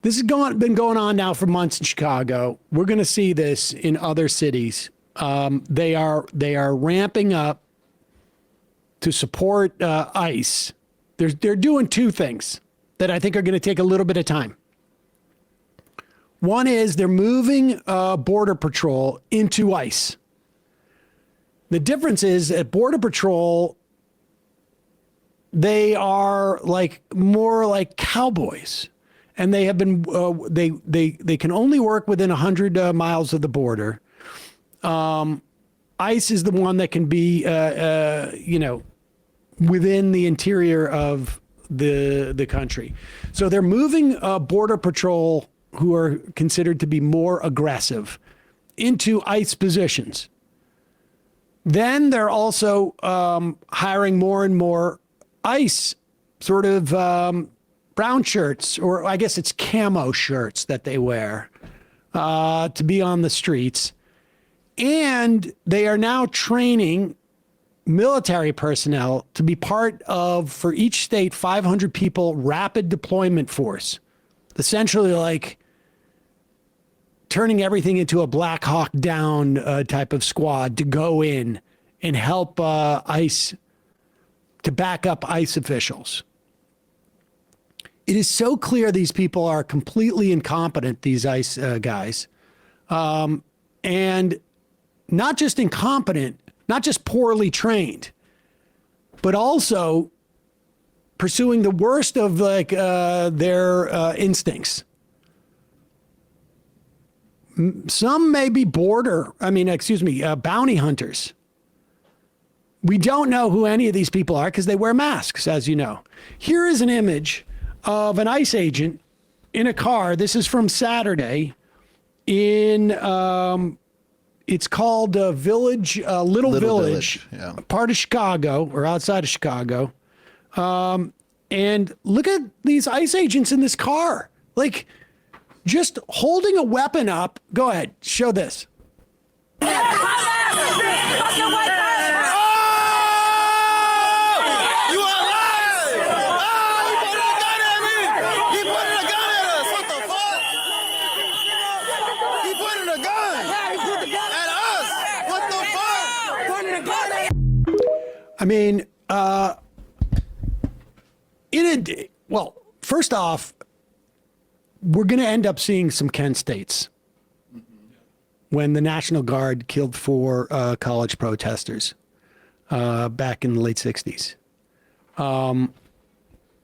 This has been going on now for months in Chicago. We're going to see this in other cities. They are ramping up to support ICE. They're doing two things that I think are going to take a little bit of time. One is they're moving Border Patrol into ICE. The difference is at Border Patrol, they are like more like cowboys, and they have been they can only work within 100 miles of the border. ICE is the one that can be within the interior of the country. So they're moving Border Patrol, who are considered to be more aggressive, into ICE positions. Then they're also hiring more and more ICE sort of brown shirts, or I guess it's camo shirts that they wear to be on the streets. And they are now training military personnel to be part of, for each state, 500 people rapid deployment force. Essentially like turning everything into a Black Hawk Down type of squad to go in and help ICE, to back up ICE officials. It is so clear these people are completely incompetent, these ICE guys. And not just incompetent, not just poorly trained, but also pursuing the worst of their instincts. Some may be bounty hunters. We don't know who any of these people are because they wear masks, as you know. Here is an image of an ICE agent in a car. This is from Saturday in, it's called Little Village, yeah. Part of Chicago or outside of Chicago. And look at these ICE agents in this car, like just holding a weapon up. Go ahead, show this. I mean, first off, we're going to end up seeing some Kent states when the National Guard killed 4 college protesters back in the late 60s.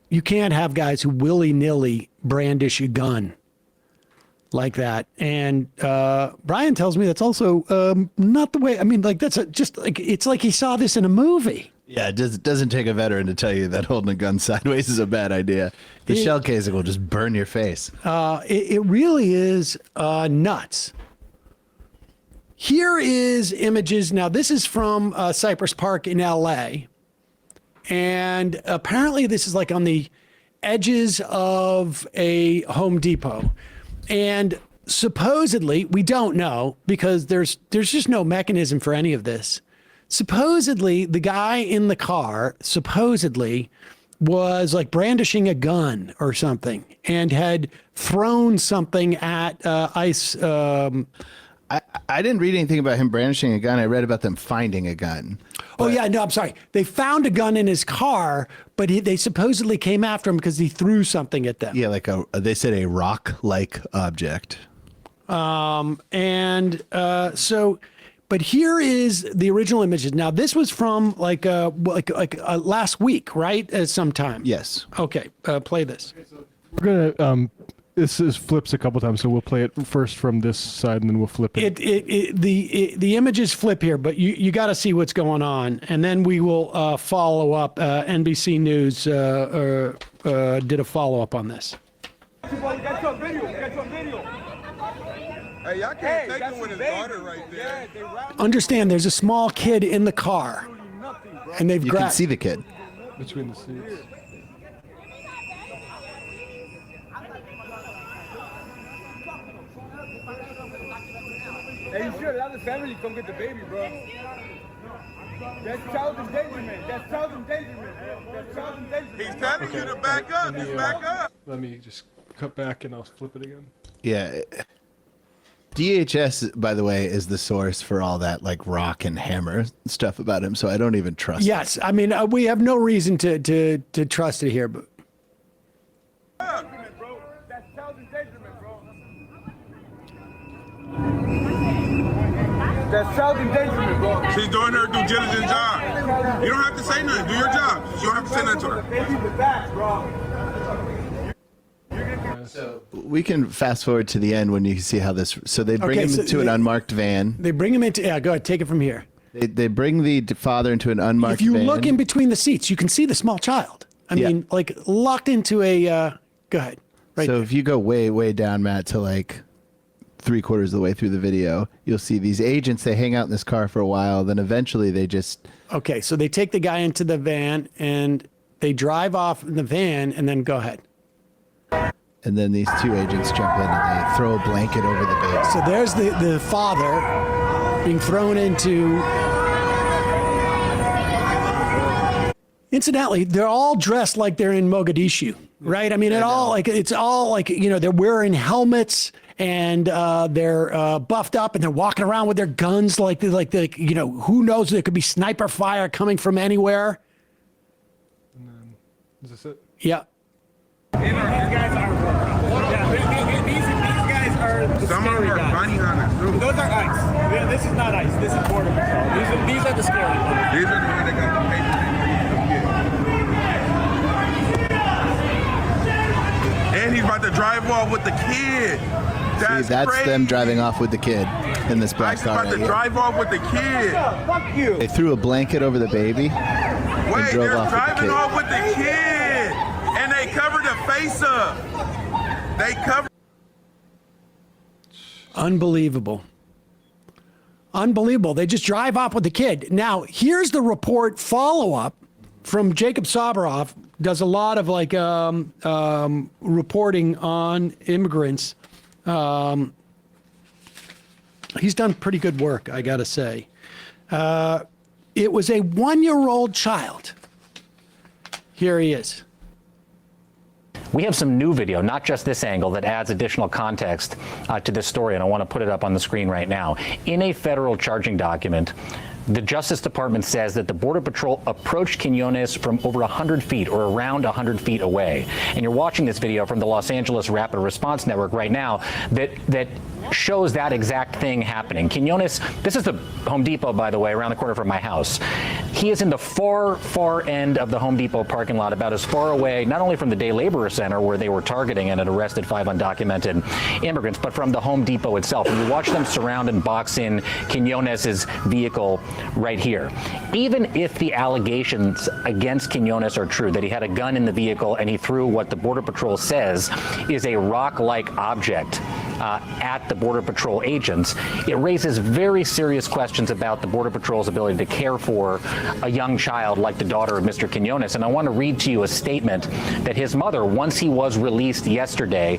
You can't have guys who willy-nilly brandish a gun like that. And Brian tells me that's also not the way. I mean, like it's like he saw this in a movie. Yeah, it doesn't take a veteran to tell you that holding a gun sideways is a bad idea. The shell casing will just burn your face. It really is nuts. Here is images. Now, this is from Cypress Park in L.A. And apparently this is like on the edges of a Home Depot. And supposedly, we don't know because there's just no mechanism for any of this. Supposedly, the guy in the car was like brandishing a gun or something and had thrown something at ICE. I didn't read anything about him brandishing a gun. I read about them finding a gun. Oh, yeah. No, I'm sorry. They found a gun in his car, but they supposedly came after him because he threw something at them. Yeah, they said a rock-like object. But here is the original images. Now, this was from like last week, right? Sometime. Yes. Okay. Play this. Okay, so we're gonna. This is flips a couple times, so we'll play it first from this side, and then we'll flip it. The images flip here, but you got to see what's going on, and then we will follow up. NBC News did a follow up on this. Hey, y'all can't take him with his daughter right there. Understand, there's a small kid in the car, and they've grabbed. You can see the kid between the seats. Hey, you should allow the family to come get the baby, bro. That's child endangerment. That's child endangerment. That's child endangerment. He's telling you to back up. Just back up. Let me just cut back and I'll flip it again. Yeah. DHS, by the way, is the source for all that like rock and hammer stuff about him. So I don't even trust it. Yes, I mean we have no reason to trust it here, but Bro, that's child endangerment, bro. That's child endangerment, bro. She's doing her due diligence job. You don't have to say nothing. Do your job. You don't have to say nothing to her. Baby with that, bro. So we can fast forward to the end when you see how this. So they bring Okay, him so into an unmarked van. they bring him into. Yeah, go ahead, take it from here. They bring the father into an unmarked If you van. look in between the seats, you can see the small child. I Yeah. mean, like locked into a. Go ahead. Right. So there. if you go way down, Matt, to like 3/4 of the way through the video, you'll see these agents. They hang out in this car for a while. Then eventually they just. Okay, so they take the guy into the van and they drive off in the van, and then go ahead. And then these two agents jump in and they throw a blanket over the baby. So there's the father being thrown into. Incidentally, they're all dressed like they're in Mogadishu, right? I mean, it's all like they're wearing helmets and they're buffed up and they're walking around with their guns like who knows? There could be sniper fire coming from anywhere. And then, is this it? Yeah. These guys are the Some of them scary are guys. bunny hunters too. Those are ice. Yeah, this is not ice. This is border patrol. These are the scary ones. These are the ones that got the papers in. And he's about to drive off with the kid. That's That's crazy. them driving off with the kid in this black Ice is car. about Right to here. drive off with the kid. Fuck you. They threw a blanket over the baby. Wait, drove they're off with the driving kid. off with the kid. And they covered the face up. They covered. Unbelievable. Unbelievable. They just drive off with the kid. Now, here's the report follow-up from Jacob Sabaroff, does a lot of reporting on immigrants. He's done pretty good work, I got to say. It was a 1-year-old child. Here he is. We have some new video, not just this angle, that adds additional context to this story, and I want to put it up on the screen right now. In a federal charging document, the Justice Department says that the Border Patrol approached Quinones from over 100 feet or around 100 feet away. And you're watching this video from the Los Angeles Rapid Response Network right now that shows that exact thing happening. Quinones, this is the Home Depot, by the way, around the corner from my house. He is in the far end of the Home Depot parking lot, about as far away, not only from the Day Laborer Center, where they were targeting and had arrested 5 undocumented immigrants, but from the Home Depot itself. And you watch them surround and box in Quinones' vehicle right here. Even if the allegations against Quinones are true, that he had a gun in the vehicle and he threw what the Border Patrol says is a rock-like object at the Border Patrol agents, it raises very serious questions about the Border Patrol's ability to care for a young child like the daughter of Mr. Quinones. And I want to read to you a statement that his mother, once he was released yesterday,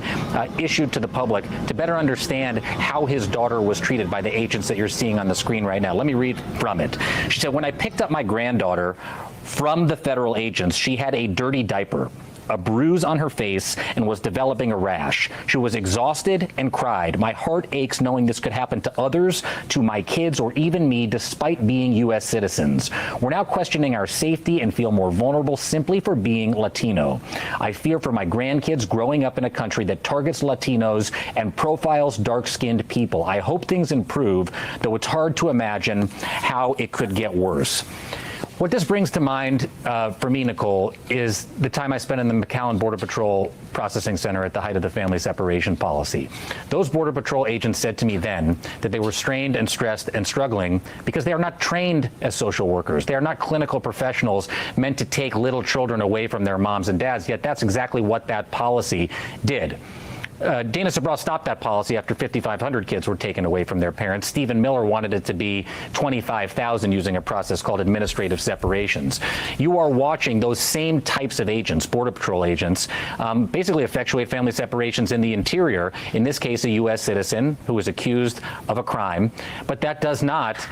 issued to the public to better understand how his daughter was treated by the agents that you're seeing on the screen right now. Let me read from it. She said, "When I picked up my granddaughter from the federal agents, she had a dirty diaper, a bruise on her face, and was developing a rash. She was exhausted and cried. My heart aches knowing this could happen to others, to my kids, or even me, despite being U.S. citizens. We're now questioning our safety and feel more vulnerable simply for being Latino. I fear for my grandkids growing up in a country that targets Latinos and profiles dark-skinned people. I hope things improve, though it's hard to imagine how it could get worse." What this brings to mind for me, Nicole, is the time I spent in the McAllen Border Patrol Processing Center at the height of the family separation policy. Those Border Patrol agents said to me then that they were strained and stressed and struggling because they are not trained as social workers. They are not clinical professionals meant to take little children away from their moms and dads, yet that's exactly what that policy did. Dana Sabra stopped that policy after 5,500 kids were taken away from their parents. Stephen Miller wanted it to be 25,000 using a process called administrative separations. You are watching those same types of agents, Border Patrol agents, basically effectuate family separations in the interior, in this case a U.S. citizen who was accused of a crime. But that does not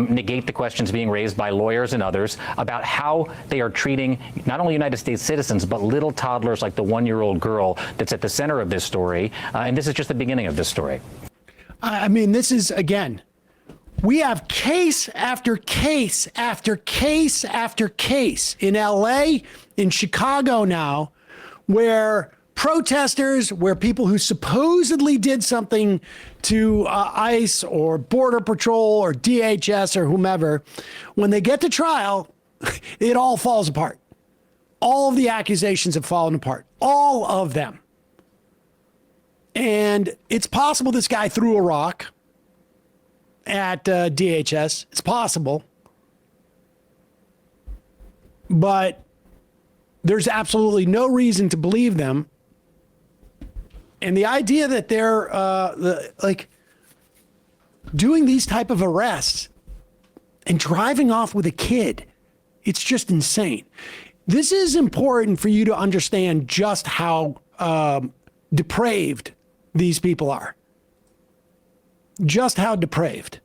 negate the questions being raised by lawyers and others about how they are treating not only United States citizens, but little toddlers like the one-year-old girl that's at the center of this story. And this is just the beginning of this story. I mean, this is, again, we have case after case after case after case in LA, in Chicago now, where protesters, where people who supposedly did something to ICE or Border Patrol or DHS or whomever, when they get to trial, it all falls apart. All of the accusations have fallen apart. All of them. And it's possible this guy threw a rock at DHS. It's possible. But there's absolutely no reason to believe them. And the idea that they're doing these type of arrests and driving off with a kid, it's just insane. This is important for you to understand just how depraved these people are. Just how depraved.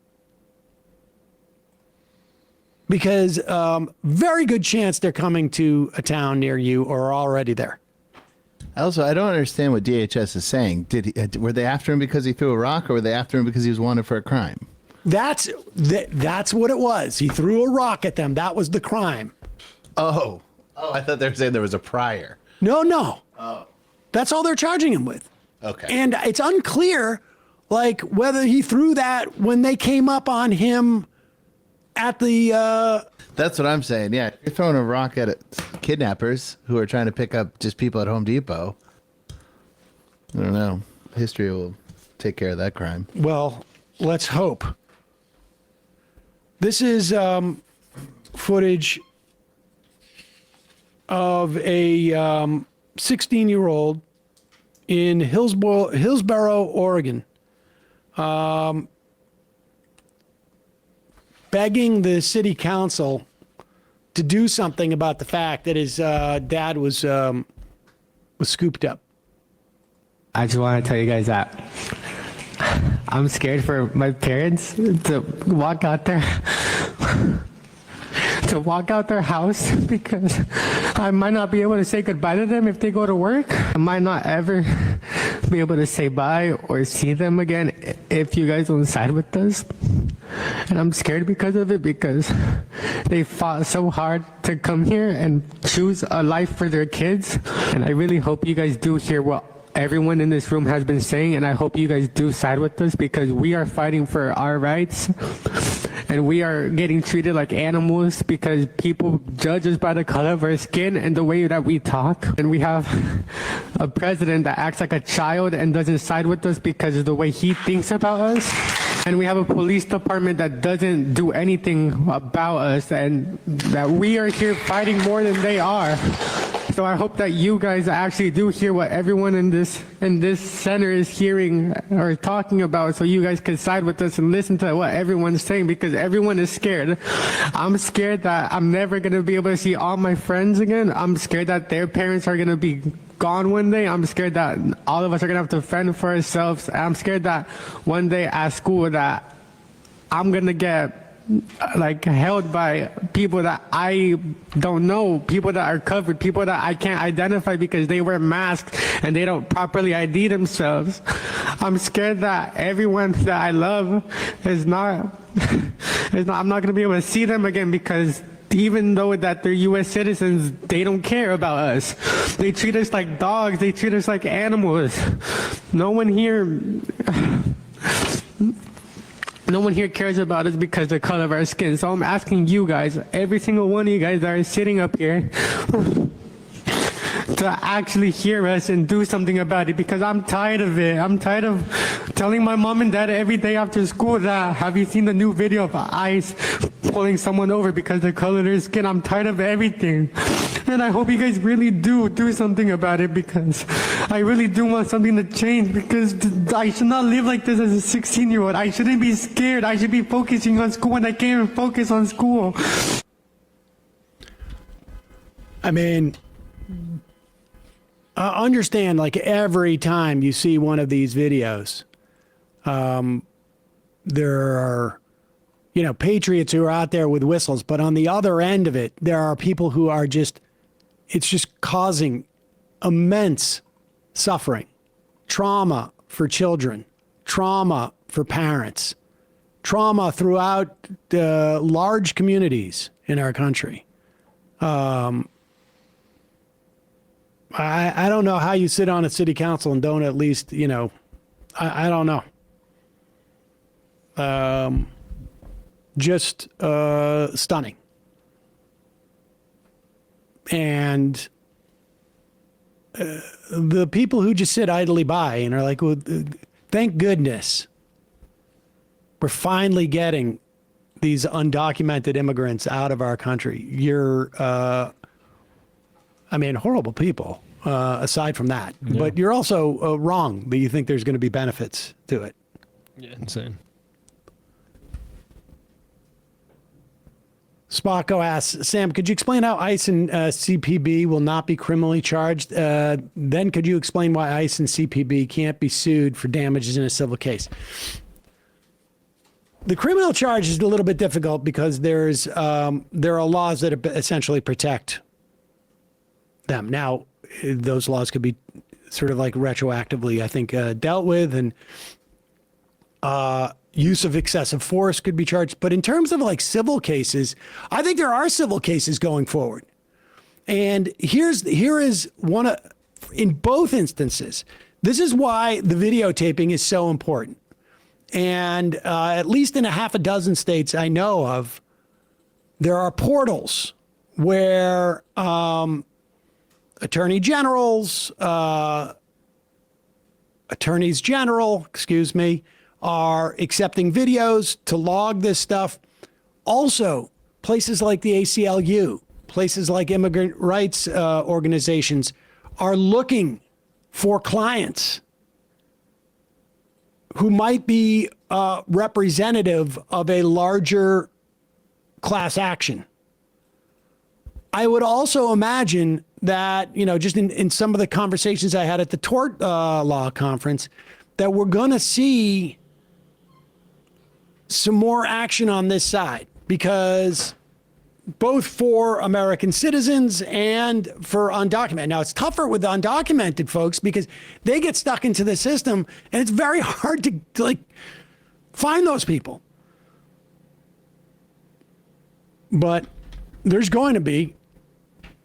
Because very good chance they're coming to a town near you or are already there. Also, I don't understand what DHS is saying. Were they after him because he threw a rock, or were they after him because he was wanted for a crime? That's what it was. He threw a rock at them. That was the crime. Oh, I thought they were saying there was a prior. No. Oh. That's all they're charging him with. Okay. And it's unclear, like, whether he threw that when they came up on him at the... That's what I'm saying. Yeah, if you're throwing a rock at kidnappers who are trying to pick up just people at Home Depot, I don't know. History will take care of that crime. Well, let's hope. This is footage of a 16-year-old in Hillsboro, Oregon, begging the city council to do something about the fact that his dad was scooped up. I just want to tell you guys that I'm scared for my parents to walk out there. To walk out their house because I might not be able to say goodbye to them if they go to work. I might not ever be able to say bye or see them again if you guys don't side with us. And I'm scared because of it, because they fought so hard to come here and choose a life for their kids. And I really hope you guys do hear what everyone in this room has been saying, and I hope you guys do side with us, because we are fighting for our rights. And we are getting treated like animals because people judge us by the color of our skin and the way that we talk. And we have a president that acts like a child and doesn't side with us because of the way he thinks about us. And we have a police department that doesn't do anything about us, and that we are here fighting more than they are. So I hope that you guys actually do hear what everyone in this center is hearing or talking about, so you guys can side with us and listen to what everyone's saying, because everyone is scared. I'm scared that I'm never going to be able to see all my friends again. I'm scared that their parents are going to be gone one day. I'm scared that all of us are going to have to fend for ourselves. I'm scared that one day at school that I'm going to get held by people that I don't know, people that are covered, people that I can't identify because they wear masks and they don't properly ID themselves. I'm scared that everyone that I love I'm not going to be able to see them again, because even though that they're U.S. citizens, they don't care about us. They treat us like dogs. They treat us like animals. No one here cares about us because of the color of our skin. So I'm asking you guys, every single one of you guys that are sitting up here, to actually hear us and do something about it, because I'm tired of it. I'm tired of telling my mom and dad every day after school that, have you seen the new video of ICE pulling someone over because of the color of their skin? I'm tired of everything. And I hope you guys really do something about it, because I really do want something to change, because I should not live like this as a 16-year-old. I shouldn't be scared. I should be focusing on school, and I can't even focus on school. I mean, understand, like, every time you see one of these videos, there are, you know, patriots who are out there with whistles, but on the other end of it, there are people who are just, it's just causing immense suffering, trauma for children, trauma for parents, trauma throughout large communities in our country. I don't know how you sit on a city council and don't at least, you know, I don't know. Just stunning. And the people who just sit idly by and are like, well, thank goodness we're finally getting these undocumented immigrants out of our country. You're, I mean, horrible people, aside from that. Yeah. But you're also wrong that you think there's going to be benefits to it. Yeah, insane. Spocko asks, Sam, could you explain how ICE and CPB will not be criminally charged? Then could you explain why ICE and CPB can't be sued for damages in a civil case? The criminal charge is a little bit difficult because there are laws that essentially protect them. Now, those laws could be sort of like retroactively, I think, dealt with, and use of excessive force could be charged. But in terms of like civil cases, I think there are civil cases going forward. And here is one of, in both instances, this is why the videotaping is so important. And at least in a half a dozen states I know of, there are portals where attorneys general, are accepting videos to log this stuff. Also, places like the ACLU, places like immigrant rights organizations are looking for clients who might be representative of a larger class action. I would also imagine that, you know, just in some of the conversations I had at the tort law conference, that we're going to see some more action on this side, because both for American citizens and for undocumented. Now, it's tougher with the undocumented folks because they get stuck into the system and it's very hard to like find those people. But there's going to be,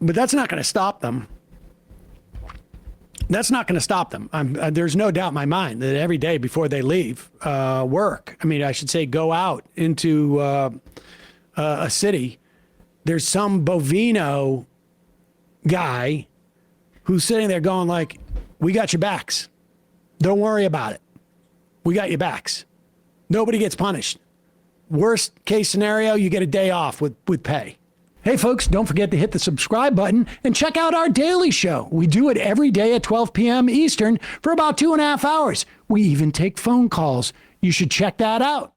but that's not going to stop them. That's not going to stop them. There's no doubt in my mind that every day before they leave work, I mean, I should say go out into a city, there's some Bovino guy who's sitting there going like, we got your backs. Don't worry about it. We got your backs. Nobody gets punished. Worst case scenario, you get a day off with pay. Hey, folks, don't forget to hit the subscribe button and check out our daily show. We do it every day at 12 p.m. Eastern for about 2.5 hours. We even take phone calls. You should check that out.